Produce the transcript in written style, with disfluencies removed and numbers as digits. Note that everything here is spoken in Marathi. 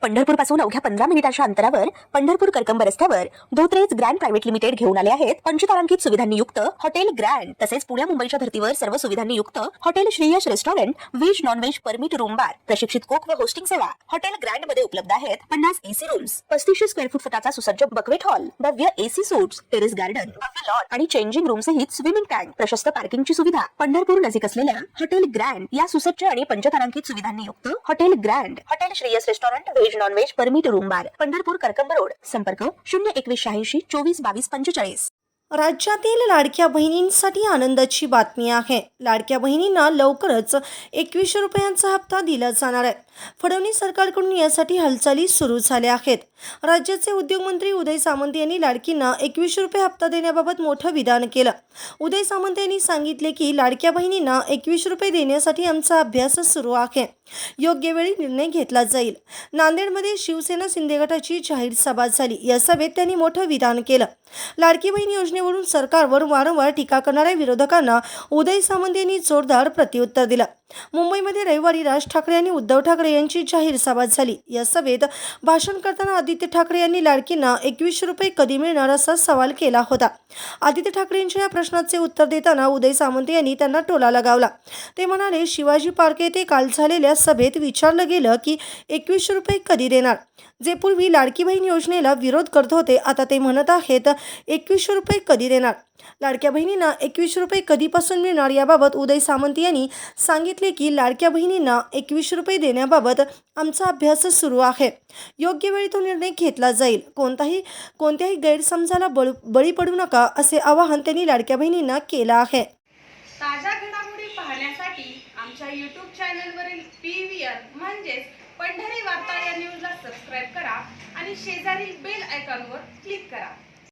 पंढरपूर पासून अवघ्या 15 मिनिटांच्या अंतरावर पंढरपूर करकंब रस्त्यावर धोत्रेज ग्रँड प्रायव्हेट लिमिटेड घेऊन आले आहेत पंचतारांकित सुविधांनी युक्त हॉटेल ग्रँड। तसेच पुण्या मुंबईच्या धर्तीवर सर्व सुविधांनी युक्त hotel Shreyas restaurant, veg non veg permit room बार, प्रशिक्षित कोक व होस्टिंग सेवा हॉटेल ग्रँड मध्ये उपलब्ध आहेत। 50 एसी रूम्स, 3500 स्क्वेअर फूट फुटाचा सुसज्ज बकवेट हॉल, भव्य एसी सूट्स, टेरेस गार्डन, भव्य लॉन आणि चेंजिंग रूम सहित स्विमिंग टँक, प्रशस्त पार्किंगची सुविधा। पंढरपूर नजीक असलेल्या हॉटेल ग्रँड या सुसज्ज आणि पंचतारांकित सुविधांनी युक्त hotel grand, hotel Shreyas restaurant, veg non veg permit room बार, पंढरपूर करकंब रोड। संपर्क 02186 24 22 45। राज्यातील लाडक्या बहिणींसाठी आनंदाची बातमी आहे। लाडक्या बहिणींना लवकरच 2100 रुपयांचा हप्ता दिला जाणार आहे। फडणवीस सरकारकडून यासाठी हालचाली सुरू झाल्या आहेत। राज्याचे उद्योगमंत्री उदय सामंत यांनी लाडकींना 2100 रुपये हप्ता देण्याबाबत मोठं विधान केलं। उदय सामंत यांनी सांगितले की लाडक्या बहिणींना 2100 रुपये देण्यासाठी आमचा अभ्यास सुरू आहे। योग्य वेळी निर्णय घेतला जाईल। नांदेडमध्ये शिवसेना शिंदे गटाची जाहीर सभा झाली। या सभेत त्यांनी मोठं विधान केलं। लाडकी बहीण योजनेवरून सरकारवर वारंवार टीका करणाऱ्या विरोधकांना उदय सामंत यांनी जोरदार प्रत्युत्तर दिलं। मुंबईमध्ये रविवारी राज ठाकरे आणि उद्धव ठाकरे यांची जाहीर सभा झाली। या सभेत भाषण करताना आदित्य ठाकरे यांनी लाडकींना 2100 रुपये कधी मिळणार असा सवाल केला होता। आदित्य ठाकरेंच्या या प्रश्नाचे उत्तर देताना उदय सामंत यांनी त्यांना टोला लगावला। ते म्हणाले, शिवाजी पार्क येथे काल झालेल्या सभेत विचारलं गेलं की 2100 रुपये कधी देणार। जे पूर्वी लाडकी बहीण योजनेला विरोध करत होते, आता ते म्हणत आहेत 2100 रुपये कधी देणार। लाडक्या बहिणींना 2100 रुपये कधीपासून मिळणार याबाबत उदय सामंत यांनी सांगितले की लाडक्या बहिणींना 2100 रुपये देण्याबाबत आमचा अभ्यास सुरू आहे। योग्य वेळी तो निर्णय घेतला जाईल। कोणत्याही गैरसमजाला बळी पडू नका असे आवाहन त्यांनी लाडक्या बहिणींना केलं आहे। ताज्या घडामोडी पाहण्यासाठी आमच्या YouTube चॅनलवरील PVR म्हणजेच पंढरी वार्ता या न्यूजला सबस्क्राइब करा आणि शेजारील बेल आयकॉनवर क्लिक करा।